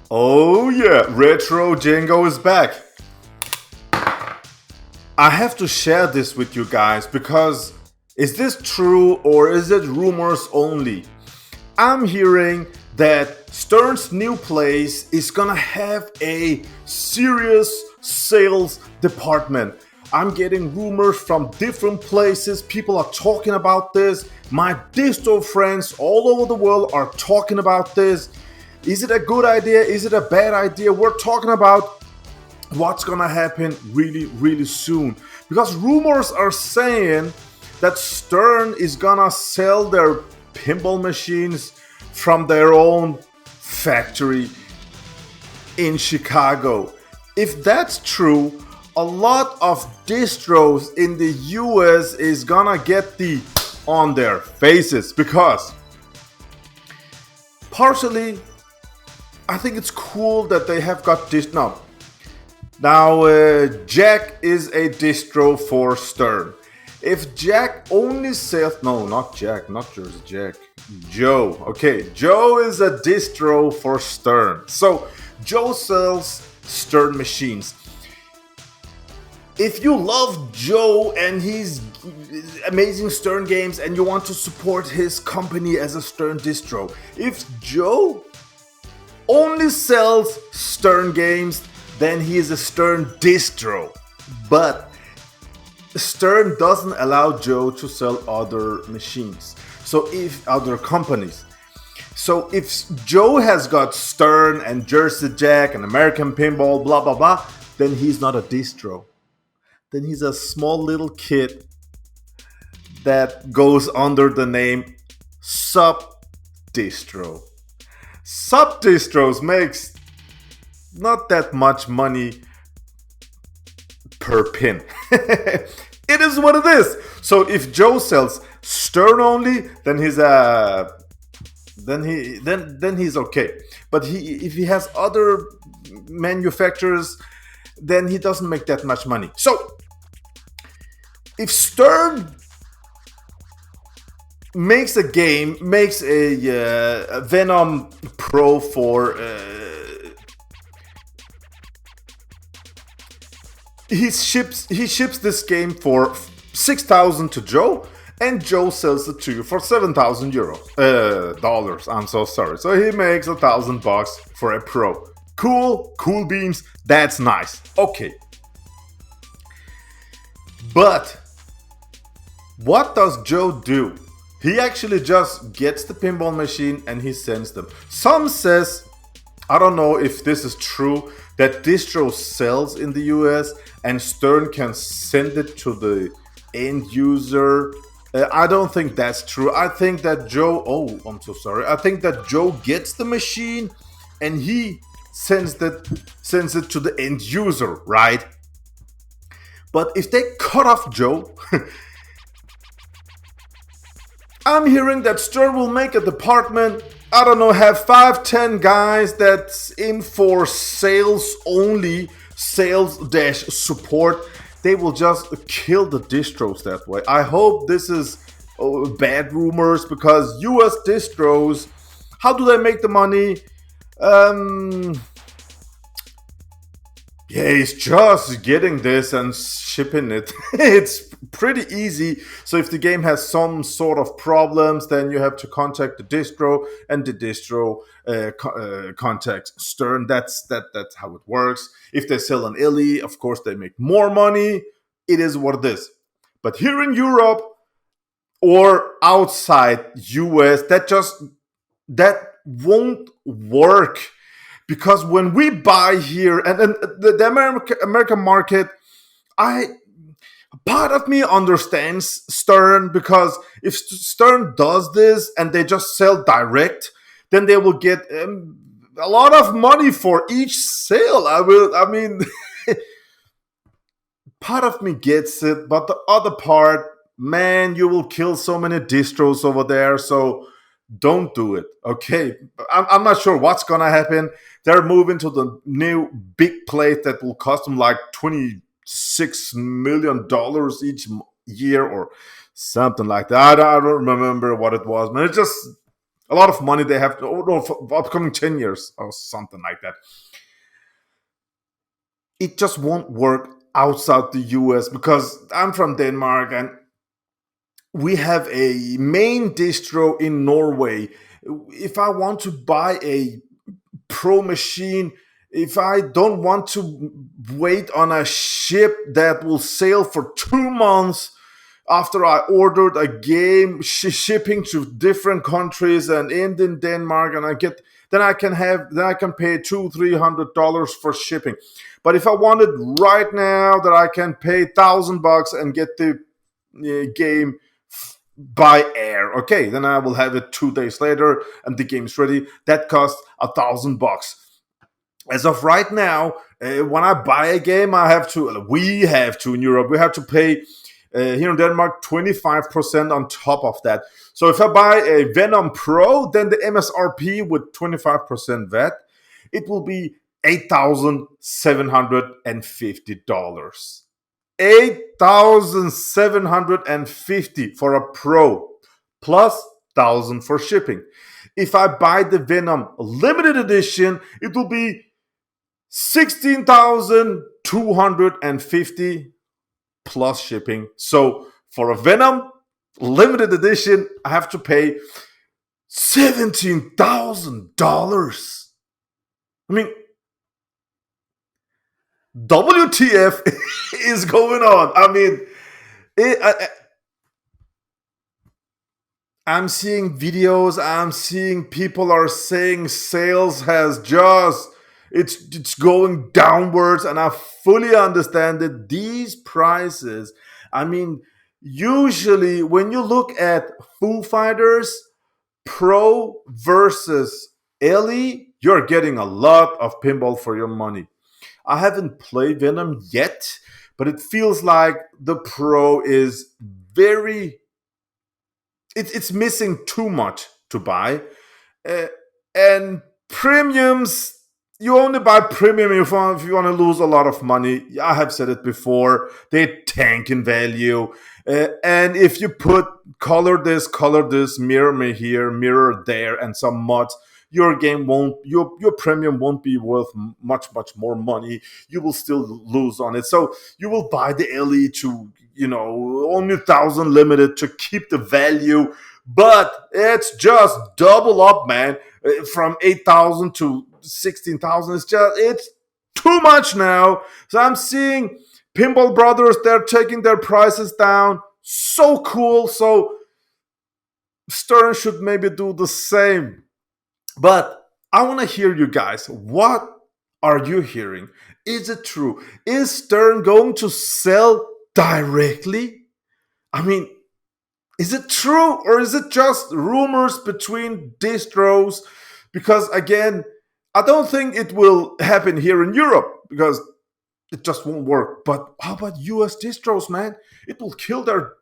Oh yeah, Retro Django is back. I have to share this with you guys because is this true or is it rumors only? I'm hearing that Stern's new place is gonna have a serious sales department. I'm getting rumors from different places. People are talking about this. My distro friends all over the world are talking about this. Is it a good idea? Is it a bad idea? We're talking about what's gonna happen really, really soon. Because rumors are saying that Stern is gonna sell their pinball machines from their own factory in Chicago. If that's true, a lot of distros in the US is gonna get the on their faces because partially I think it's cool that they have got this now, Jack is a distro for Stern. If Jack only sells, no, not Jack, not Jersey Jack, Joe. Okay, Joe is a distro for Stern. So Joe sells Stern machines. If you love Joe and his amazing Stern games and you want to support his company as a Stern distro, if Joe only sells Stern games, then he is a Stern distro. But Stern doesn't allow Joe to sell other machines. So if other companies. So if Joe has got Stern and Jersey Jack and American Pinball, blah blah blah, then he's not a distro. Then he's a small little kid that goes under the name sub distro. Sub distros makes not that much money per pin. It is what it is. So if Joe sells Stern only, then he's then he's okay. But if he has other manufacturers, then he doesn't make that much money. So if Stern makes a game, makes a Venom Pro for he ships this game for 6,000 to Joe, and Joe sells it to you for 7,000 dollars. I'm so sorry. So he makes $1,000 for a Pro. Cool beans. That's nice. Okay, but what does Joe do? He actually just gets the pinball machine and he sends them. Some says, I don't know if this is true, that distro sells in the US and Stern can send it to the end user. I don't think that's true. I think that Joe, oh, I'm so sorry. I think that Joe gets the machine and he sends it to the end user, right? But if they cut off Joe, I'm hearing that Stern will make a department, I don't know, have 5-10 guys that's in for sales only, sales dash support. They will just kill the distros that way. I hope this is bad rumors because US Distros, how do they make the money? Yeah, it's just getting this and shipping it. It's pretty easy. So if the game has some sort of problems, then you have to contact the distro, and the distro contacts Stern. That's how it works. If they sell an illy, of course they make more money. It is what it is. But here in Europe or outside US, that won't work. Because when we buy here, and the American market, part of me understands Stern, because if Stern does this and they just sell direct, then they will get a lot of money for each sale. I mean, part of me gets it, but the other part, man, you will kill so many distros over there. So don't do it. Okay, I'm not sure what's gonna happen. They're moving to the new big plate that will cost them like $26 million each year or something like that. I don't remember what it was, man. It just A lot of money they have for upcoming 10 years or something like that. It just won't work outside the US because I'm from Denmark and we have a main distro in Norway. If I want to buy a pro machine, if I don't want to wait on a ship that will sail for 2 months after I ordered a game, shipping to different countries and end in Denmark, and then I can pay $200-300 for shipping. But if I wanted right now, that I can pay $1,000 and get the game by air. Okay, then I will have it 2 days later, and the game's ready. That costs $1,000. As of right now, when I buy a game, we have to in Europe, we have to pay here in Denmark 25% on top of that. So if I buy a Venom Pro, then the MSRP with 25% VAT, it will be $8,750. $8,750 for a Pro, plus 1,000 for shipping. If I buy the Venom limited edition, it will be 16,250 plus shipping. So for a Venom limited edition, I have to pay $17,000. I mean, WTF is going on? I mean, I'm seeing videos. I'm seeing people are saying sales has just it's going downwards, and I fully understand that these prices. I mean, usually when you look at Foo Fighters Pro versus Ellie, you're getting a lot of pinball for your money. I haven't played Venom yet, but it feels like the Pro is very. It's missing too much to buy, and premiums. You only buy premium if you want to lose a lot of money. I have said it before. They tank in value, and if you put color this, mirror me here, mirror there, and some mods, your game won't your premium won't be worth much more money. You will still lose on it. So you will buy the LE to only 1,000 limited to keep the value, but it's just double up, man, from 8,000 to 16,000. It's too much now. So I'm seeing Pinball Brothers, they're taking their prices down. So cool. So Stern should maybe do the same. But I want to hear you guys. What are you hearing? Is it true? Is Stern going to sell directly? I mean, is it true, or is it just rumors between distros? Because again, I don't think it will happen here in Europe because it just won't work. But how about US distros, man? It will kill their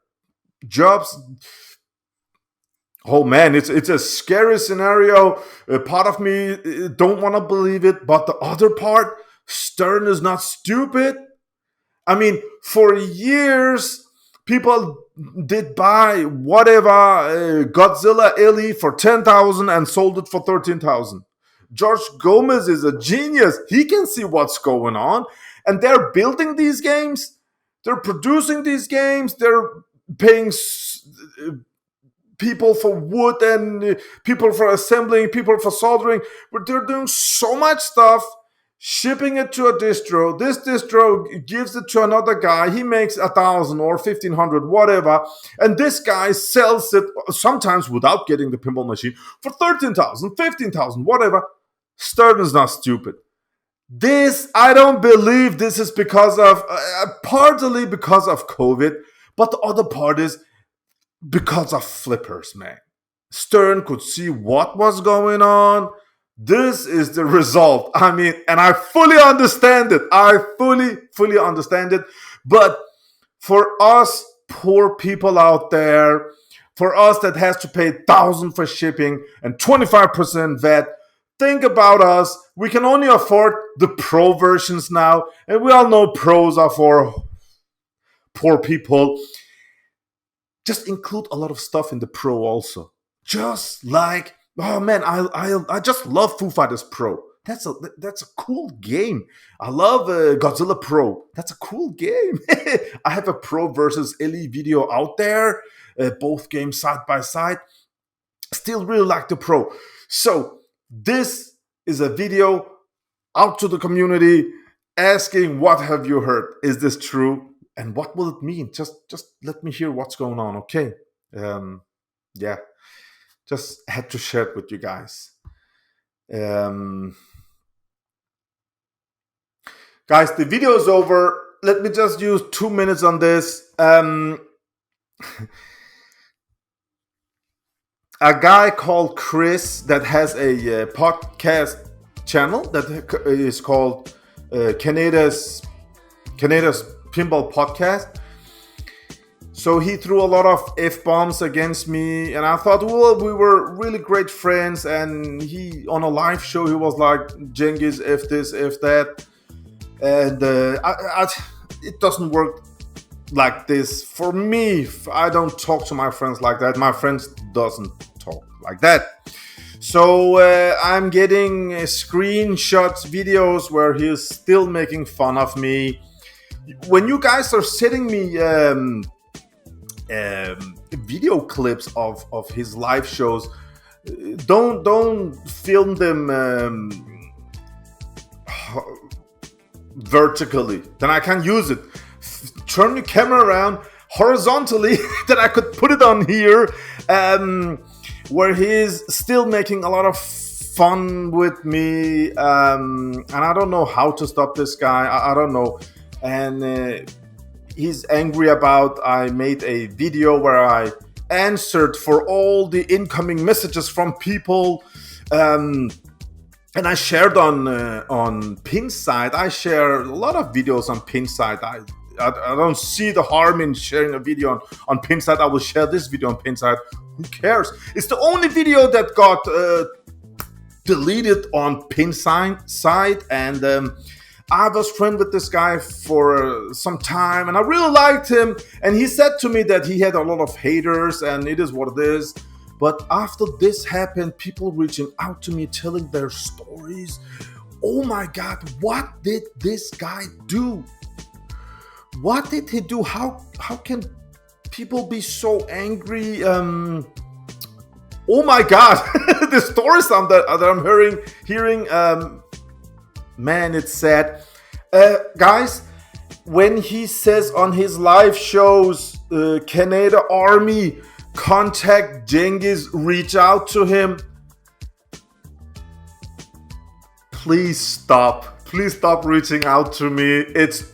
jobs. Oh man, it's a scary scenario. A part of me don't want to believe it, but the other part, Stern is not stupid. I mean, for years, people did buy whatever Godzilla LE for 10,000 and sold it for 13,000. George Gomez is a genius. He can see what's going on, and they're building these games. They're producing these games. They're paying people for wood and people for assembling, people for soldering. But they're doing so much stuff, shipping it to a distro. This distro gives it to another guy. He makes 1,000 or 1,500, whatever. And this guy sells it sometimes without getting the pinball machine for 13,000, 15,000, whatever. Stern is not stupid. This, I don't believe this is because of, partly because of COVID, but the other part is because of flippers, man. Stern could see what was going on. This is the result. I mean, and I fully understand it. I fully understand it. But for us poor people out there, for us that has to pay 1,000 for shipping and 25% VAT, think about us. We can only afford the pro versions now, and we all know pros are for poor people. Just include a lot of stuff in the pro also. Just like Oh man, I just love Foo Fighters Pro. That's a cool game. I love Godzilla Pro. That's a cool game. I have a Pro versus Ellie video out there, both games side by side. Still really like the Pro. So this is a video out to the community asking, what have you heard? Is this true? And what will it mean? Just let me hear what's going on, okay? Yeah, just had to share it with you guys. Guys, the video is over. Let me just use 2 minutes on this. A guy called Chris that has a podcast channel that is called Kanedas Pinball Podcast. So he threw a lot of F-bombs against me, and I thought, well, we were really great friends, and he, on a live show, he was like, Genghis, F this, F that, and it doesn't work like this. For me, I don't talk to my friends like that. My friends doesn't talk like that. So I'm getting screenshots, videos where he's still making fun of me. When you guys are sending me video clips of his live shows, don't film them vertically, then I can use it. Turn the camera around horizontally that I could put it on here, where he's still making a lot of fun with me, and I don't know how to stop this guy. I don't know. And he's angry about I made a video where I answered for all the incoming messages from people, and I shared on Pinside. I share a lot of videos on Pinside. I don't see the harm in sharing a video on Pinside. I will share this video on Pinside. Who cares? It's the only video that got deleted on Pinside, and I was friends with this guy for some time, and I really liked him. And he said to me that he had a lot of haters, and it is what it is. But after this happened, people reaching out to me, telling their stories. Oh my God, what did this guy do? What did he do? How can people be so angry? Oh my God, the stories that I'm hearing, man, it's sad. Guys, when he says on his live shows, Canada Army, contact Genghis, reach out to him. Please stop reaching out to me. It's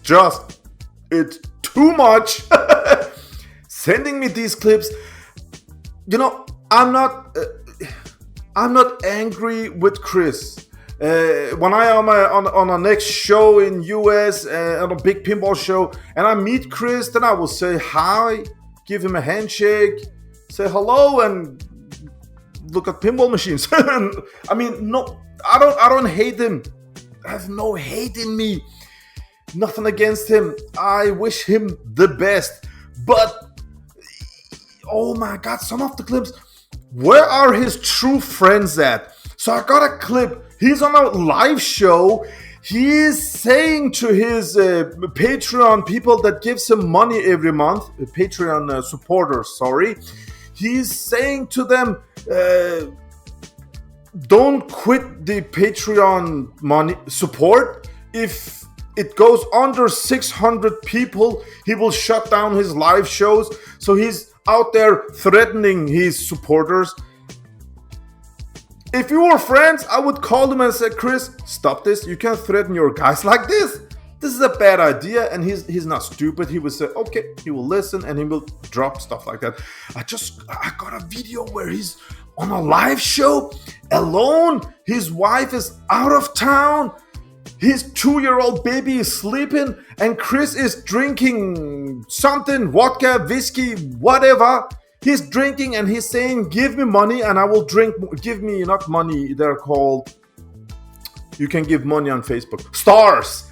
too much. Sending me these clips. You know, I'm not angry with Chris. When I am on a next show in US, on a big pinball show, and I meet Chris, then I will say hi, give him a handshake, say hello, and look at pinball machines. I mean, no, I don't hate him. I have no hate in me. Nothing against him. I wish him the best. But oh my God, some of the clips, where are his true friends at? So I got a clip. He's on a live show. He's saying to his Patreon people that gives him money every month, Patreon supporters, sorry. He's saying to them, don't quit the Patreon money support. If it goes under 600 people, he will shut down his live shows. So he's out there threatening his supporters. If you were friends, I would call them and say, Chris, stop this. You can't threaten your guys like this. This is a bad idea. And he's not stupid. He would say, okay, he will listen, and he will drop stuff like that. I got a video where he's on a live show alone. His wife is out of town. His 2-year-old baby is sleeping, and Chris is drinking something, vodka, whiskey, whatever. He's drinking and he's saying, give me money and I will drink. Give me not money. They're called, you can give money on Facebook. Stars.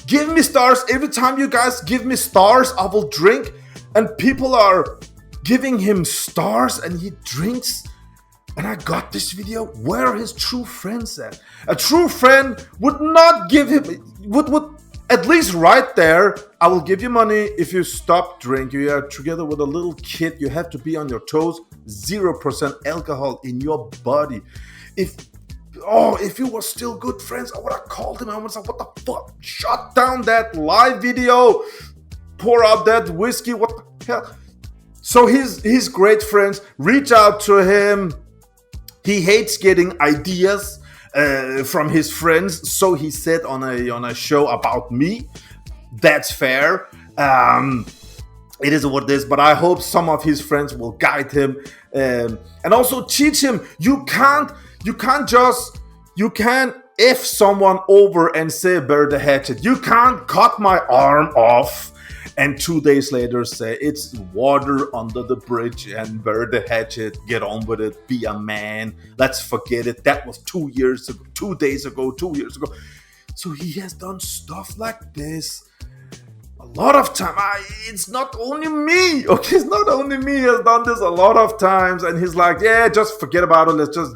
Give me stars. Every time you guys give me stars, I will drink. And people are giving him stars and he drinks. And I got this video. Where are his true friends at? A true friend would not give him, would at least right there, I will give you money if you stop drinking. You are together with a little kid. You have to be on your toes. 0% alcohol in your body. If you were still good friends, I would have called him. I would have said, what the fuck? Shut down that live video. Pour out that whiskey. What the hell? So his great friends reach out to him. He hates getting ideas from his friends, so he said on a show about me. That's fair. It is what it is, but I hope some of his friends will guide him and also teach him. You can't F someone over and say bury the hatchet. You can't cut my arm off and 2 days later say it's water under the bridge and bury the hatchet, get on with it, be a man, let's forget it. That was 2 years ago, 2 days ago, 2 years ago. So he has done stuff like this a lot of time. It's not only me, okay? It's not only me. He has done this a lot of times, and he's like, yeah, just forget about it. Let's just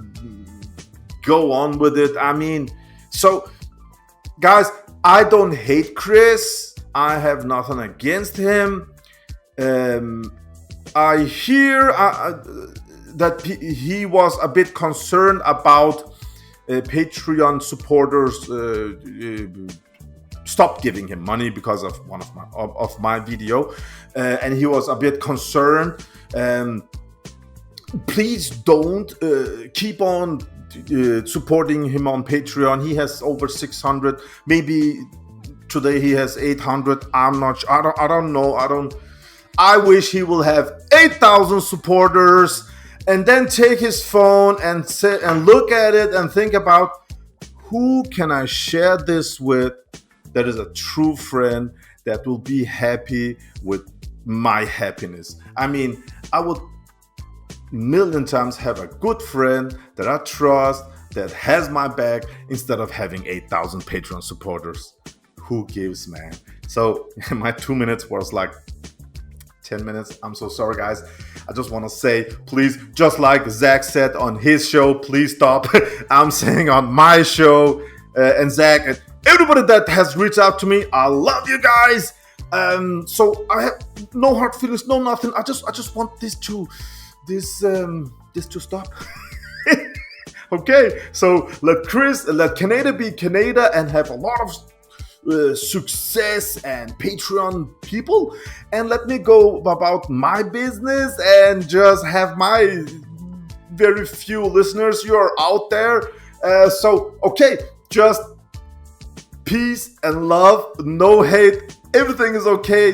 go on with it. I mean, so guys, I don't hate Chris. I have nothing against him. I hear that he was a bit concerned about Patreon supporters stopped giving him money because of one of my video, and he was a bit concerned. Please don't keep on supporting him on Patreon. He has over 600, maybe today he has 800. I'm not sure. I don't know. I wish he will have 8,000 supporters and then take his phone and sit and look at it and think about, who can I share this with that is a true friend that will be happy with my happiness. I mean, I would million times have a good friend that I trust, that has my back, instead of having 8,000 Patreon supporters. Who gives, man? So my 2 minutes was like 10 minutes. I'm so sorry, guys. I just want to say, please, just like Zach said on his show, please stop. I'm saying on my show, and Zach and everybody that has reached out to me, I love you guys. So I have no hard feelings, no nothing. I just want this to stop. Okay, so let Kaneda be Kaneda and have a lot of success and Patreon people, and let me go about my business and just have my very few listeners you are out there. So okay, just peace and love, no hate, everything is okay.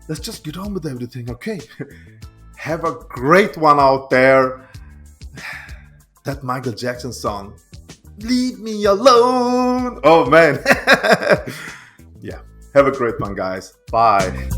Let's just get on with everything, okay? Have a great one out there. That Michael Jackson song, Leave Me Alone. Oh man. Yeah. Have a great one, guys. Bye.